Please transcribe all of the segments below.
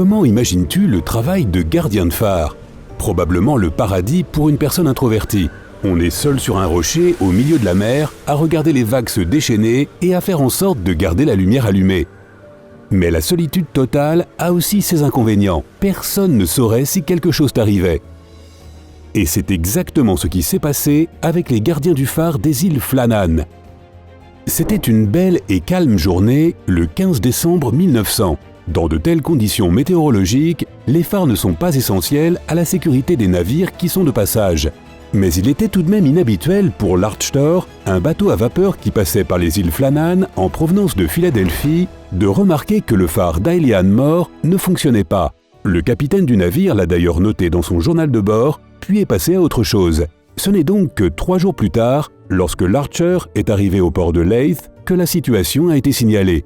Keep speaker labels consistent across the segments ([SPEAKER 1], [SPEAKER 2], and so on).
[SPEAKER 1] Comment imagines-tu le travail de gardien de phare? Probablement le paradis pour une personne introvertie. On est seul sur un rocher au milieu de la mer, à regarder les vagues se déchaîner et à faire en sorte de garder la lumière allumée. Mais la solitude totale a aussi ses inconvénients. Personne ne saurait si quelque chose t'arrivait. Et c'est exactement ce qui s'est passé avec les gardiens du phare des îles Flannan. C'était une belle et calme journée, le 15 décembre 1900. Dans de telles conditions météorologiques, les phares ne sont pas essentiels à la sécurité des navires qui sont de passage. Mais il était tout de même inhabituel pour l'Archtor, un bateau à vapeur qui passait par les îles Flannan en provenance de Philadelphie, de remarquer que le phare d'Isle More ne fonctionnait pas. Le capitaine du navire l'a d'ailleurs noté dans son journal de bord, puis est passé à autre chose. Ce n'est donc que 3 jours plus tard, lorsque l'Archer est arrivé au port de Leith, que la situation a été signalée.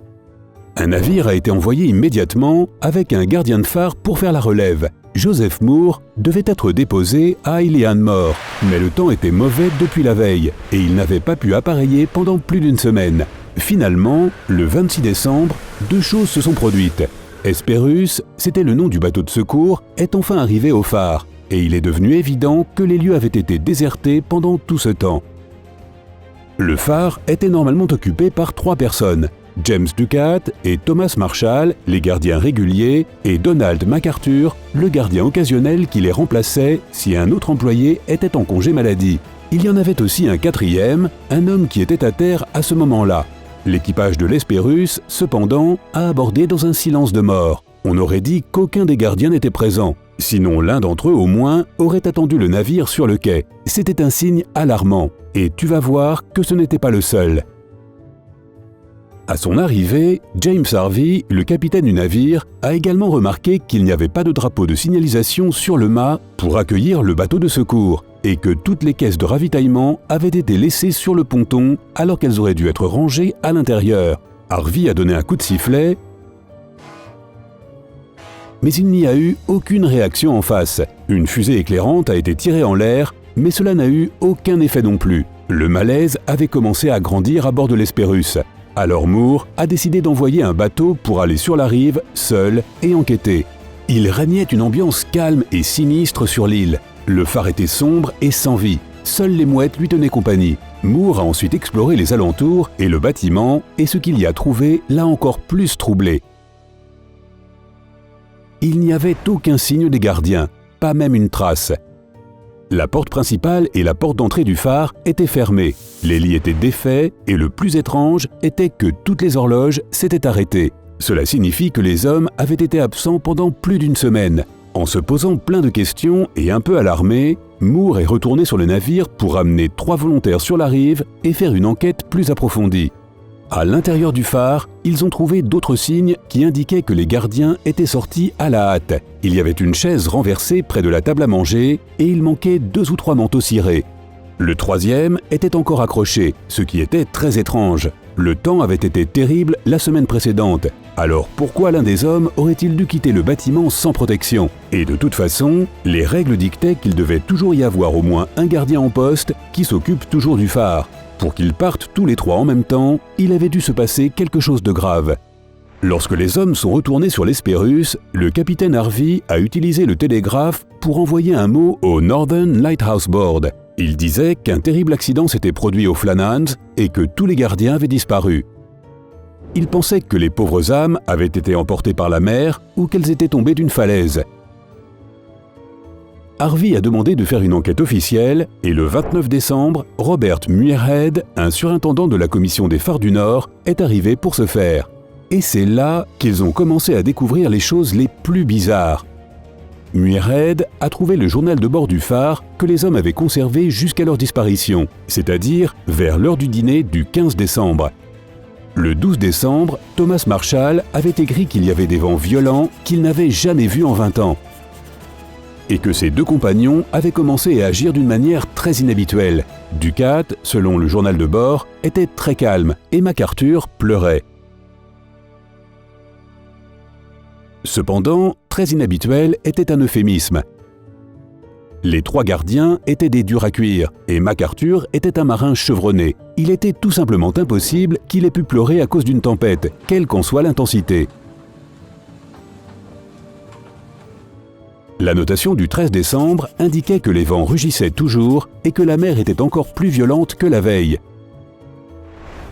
[SPEAKER 1] Un navire a été envoyé immédiatement avec un gardien de phare pour faire la relève. Joseph Moore devait être déposé à Isle More, mais le temps était mauvais depuis la veille et il n'avait pas pu appareiller pendant plus d'une semaine. Finalement, le 26 décembre, 2 choses se sont produites. Hesperus, c'était le nom du bateau de secours, est enfin arrivé au phare et il est devenu évident que les lieux avaient été désertés pendant tout ce temps. Le phare était normalement occupé par 3 personnes. James Ducat et Thomas Marshall, les gardiens réguliers, et Donald MacArthur, le gardien occasionnel qui les remplaçait si un autre employé était en congé maladie. Il y en avait aussi un 4e, un homme qui était à terre à ce moment-là. L'équipage de l'Hesperus, cependant, a abordé dans un silence de mort. On aurait dit qu'aucun des gardiens n'était présent. Sinon, l'un d'entre eux, au moins, aurait attendu le navire sur le quai. C'était un signe alarmant. Et tu vas voir que ce n'était pas le seul. À son arrivée, James Harvey, le capitaine du navire, a également remarqué qu'il n'y avait pas de drapeau de signalisation sur le mât pour accueillir le bateau de secours et que toutes les caisses de ravitaillement avaient été laissées sur le ponton alors qu'elles auraient dû être rangées à l'intérieur. Harvey a donné un coup de sifflet, mais il n'y a eu aucune réaction en face. Une fusée éclairante a été tirée en l'air, mais cela n'a eu aucun effet non plus. Le malaise avait commencé à grandir à bord de l'Hesperus. Alors Moore a décidé d'envoyer un bateau pour aller sur la rive, seul, et enquêter. Il régnait une ambiance calme et sinistre sur l'île. Le phare était sombre et sans vie. Seules les mouettes lui tenaient compagnie. Moore a ensuite exploré les alentours et le bâtiment, et ce qu'il y a trouvé l'a encore plus troublé. Il n'y avait aucun signe des gardiens, pas même une trace. La porte principale et la porte d'entrée du phare étaient fermées. Les lits étaient défaits et le plus étrange était que toutes les horloges s'étaient arrêtées. Cela signifie que les hommes avaient été absents pendant plus d'une semaine. En se posant plein de questions et un peu alarmé, Moore est retourné sur le navire pour amener 3 volontaires sur la rive et faire une enquête plus approfondie. À l'intérieur du phare, ils ont trouvé d'autres signes qui indiquaient que les gardiens étaient sortis à la hâte. Il y avait une chaise renversée près de la table à manger et il manquait 2 ou 3 manteaux cirés. Le 3e était encore accroché, ce qui était très étrange. Le temps avait été terrible la semaine précédente. Alors pourquoi l'un des hommes aurait-il dû quitter le bâtiment sans protection? Et de toute façon, les règles dictaient qu'il devait toujours y avoir au moins un gardien en poste qui s'occupe toujours du phare. Pour qu'ils partent tous les 3 en même temps, il avait dû se passer quelque chose de grave. Lorsque les hommes sont retournés sur l'Hesperus, le capitaine Harvey a utilisé le télégraphe pour envoyer un mot au Northern Lighthouse Board. Il disait qu'un terrible accident s'était produit aux Flannans et que tous les gardiens avaient disparu. Il pensait que les pauvres âmes avaient été emportées par la mer ou qu'elles étaient tombées d'une falaise. Harvey a demandé de faire une enquête officielle et le 29 décembre, Robert Muirhead, un surintendant de la commission des phares du Nord, est arrivé pour ce faire. Et c'est là qu'ils ont commencé à découvrir les choses les plus bizarres. Muirhead a trouvé le journal de bord du phare que les hommes avaient conservé jusqu'à leur disparition, c'est-à-dire vers l'heure du dîner du 15 décembre. Le 12 décembre, Thomas Marshall avait écrit qu'il y avait des vents violents qu'il n'avait jamais vus en 20 ans. Et que ses 2 compagnons avaient commencé à agir d'une manière très inhabituelle. Ducat, selon le journal de bord, était très calme et MacArthur pleurait. Cependant, très inhabituel était un euphémisme. Les 3 gardiens étaient des durs à cuire et MacArthur était un marin chevronné. Il était tout simplement impossible qu'il ait pu pleurer à cause d'une tempête, quelle qu'en soit l'intensité. La notation du 13 décembre indiquait que les vents rugissaient toujours et que la mer était encore plus violente que la veille.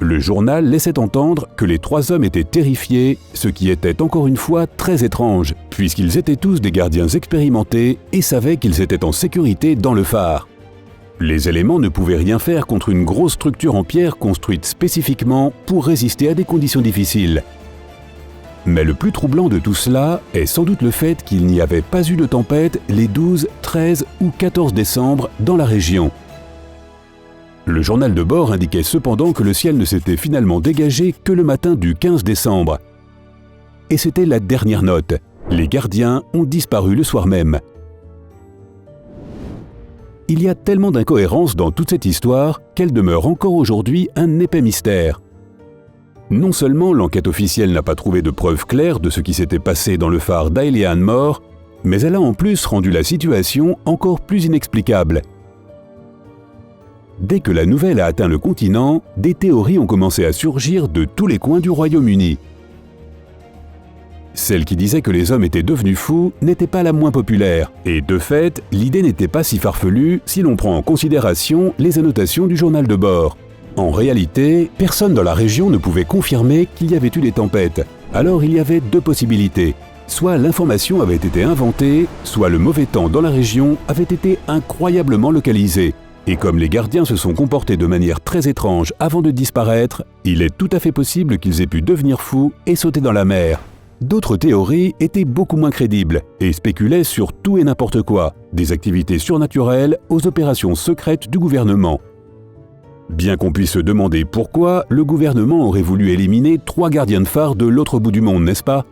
[SPEAKER 1] Le journal laissait entendre que les 3 hommes étaient terrifiés, ce qui était encore une fois très étrange, puisqu'ils étaient tous des gardiens expérimentés et savaient qu'ils étaient en sécurité dans le phare. Les éléments ne pouvaient rien faire contre une grosse structure en pierre construite spécifiquement pour résister à des conditions difficiles. Mais le plus troublant de tout cela est sans doute le fait qu'il n'y avait pas eu de tempête les 12, 13 ou 14 décembre dans la région. Le journal de bord indiquait cependant que le ciel ne s'était finalement dégagé que le matin du 15 décembre. Et c'était la dernière note. Les gardiens ont disparu le soir même. Il y a tellement d'incohérences dans toute cette histoire qu'elle demeure encore aujourd'hui un épais mystère. Non seulement l'enquête officielle n'a pas trouvé de preuves claires de ce qui s'était passé dans le phare d'Ailean Mor, mais elle a en plus rendu la situation encore plus inexplicable. Dès que la nouvelle a atteint le continent, des théories ont commencé à surgir de tous les coins du Royaume-Uni. Celle qui disait que les hommes étaient devenus fous n'était pas la moins populaire, et de fait, l'idée n'était pas si farfelue si l'on prend en considération les annotations du journal de bord. En réalité, personne dans la région ne pouvait confirmer qu'il y avait eu des tempêtes. Alors il y avait 2 possibilités. Soit l'information avait été inventée, soit le mauvais temps dans la région avait été incroyablement localisé. Et comme les gardiens se sont comportés de manière très étrange avant de disparaître, il est tout à fait possible qu'ils aient pu devenir fous et sauter dans la mer. D'autres théories étaient beaucoup moins crédibles et spéculaient sur tout et n'importe quoi, des activités surnaturelles aux opérations secrètes du gouvernement. Bien qu'on puisse se demander pourquoi le gouvernement aurait voulu éliminer 3 gardiens de phare de l'autre bout du monde, n'est-ce pas?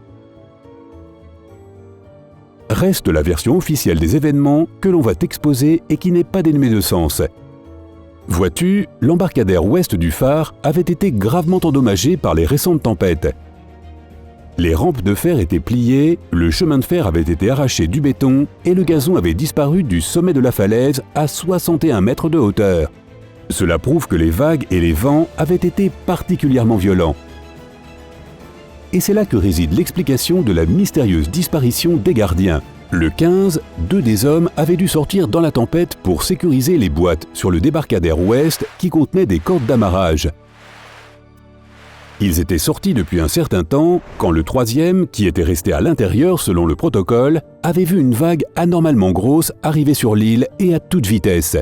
[SPEAKER 1] Reste la version officielle des événements que l'on va t'exposer et qui n'est pas dénuée de sens. Vois-tu, l'embarcadère ouest du phare avait été gravement endommagé par les récentes tempêtes. Les rampes de fer étaient pliées, le chemin de fer avait été arraché du béton et le gazon avait disparu du sommet de la falaise à 61 mètres de hauteur. Cela prouve que les vagues et les vents avaient été particulièrement violents. Et c'est là que réside l'explication de la mystérieuse disparition des gardiens. Le 15, 2 des hommes avaient dû sortir dans la tempête pour sécuriser les boîtes sur le débarcadère ouest qui contenait des cordes d'amarrage. Ils étaient sortis depuis un certain temps quand le 3e, qui était resté à l'intérieur selon le protocole, avait vu une vague anormalement grosse arriver sur l'île et à toute vitesse.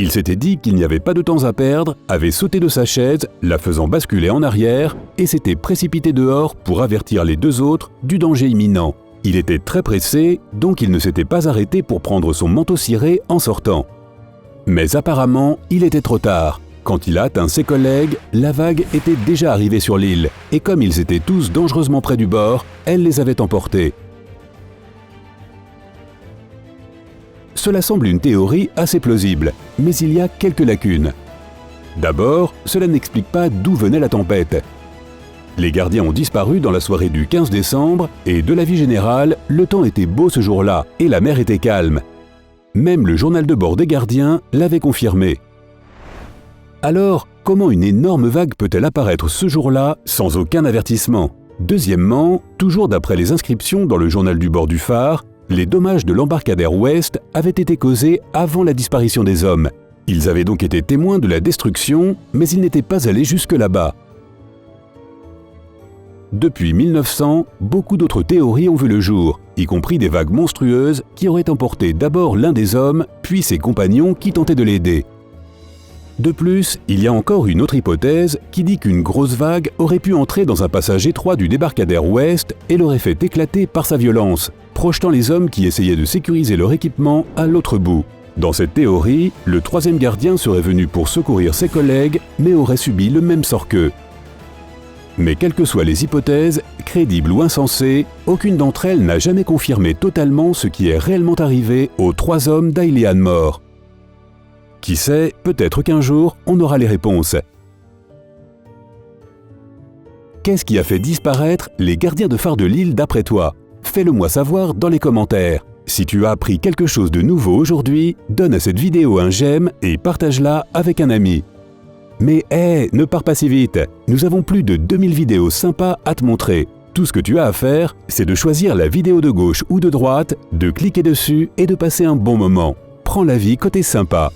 [SPEAKER 1] Il s'était dit qu'il n'y avait pas de temps à perdre, avait sauté de sa chaise, la faisant basculer en arrière, et s'était précipité dehors pour avertir les 2 autres du danger imminent. Il était très pressé, donc il ne s'était pas arrêté pour prendre son manteau ciré en sortant. Mais apparemment, il était trop tard. Quand il a atteint ses collègues, la vague était déjà arrivée sur l'île, et comme ils étaient tous dangereusement près du bord, elle les avait emportés. Cela semble une théorie assez plausible, mais il y a quelques lacunes. D'abord, cela n'explique pas d'où venait la tempête. Les gardiens ont disparu dans la soirée du 15 décembre et de l'avis général, le temps était beau ce jour-là et la mer était calme. Même le journal de bord des gardiens l'avait confirmé. Alors, comment une énorme vague peut-elle apparaître ce jour-là sans aucun avertissement? Deuxièmement, toujours d'après les inscriptions dans le journal du bord du phare, les dommages de l'embarcadère ouest avaient été causés avant la disparition des hommes. Ils avaient donc été témoins de la destruction, mais ils n'étaient pas allés jusque là-bas. Depuis 1900, beaucoup d'autres théories ont vu le jour, y compris des vagues monstrueuses qui auraient emporté d'abord l'un des hommes, puis ses compagnons qui tentaient de l'aider. De plus, il y a encore une autre hypothèse qui dit qu'une grosse vague aurait pu entrer dans un passage étroit du débarcadère ouest et l'aurait fait éclater par sa violence, projetant les hommes qui essayaient de sécuriser leur équipement à l'autre bout. Dans cette théorie, le 3e gardien serait venu pour secourir ses collègues, mais aurait subi le même sort qu'eux. Mais quelles que soient les hypothèses, crédibles ou insensées, aucune d'entre elles n'a jamais confirmé totalement ce qui est réellement arrivé aux 3 hommes d'Ailean Mor. Qui sait, peut-être qu'un jour, on aura les réponses. Qu'est-ce qui a fait disparaître les gardiens de phare de l'île d'après toi? Fais-le-moi savoir dans les commentaires. Si tu as appris quelque chose de nouveau aujourd'hui, donne à cette vidéo un j'aime et partage-la avec un ami. Mais ne pars pas si vite, nous avons plus de 2000 vidéos sympas à te montrer. Tout ce que tu as à faire, c'est de choisir la vidéo de gauche ou de droite, de cliquer dessus et de passer un bon moment. Prends la vie côté sympa.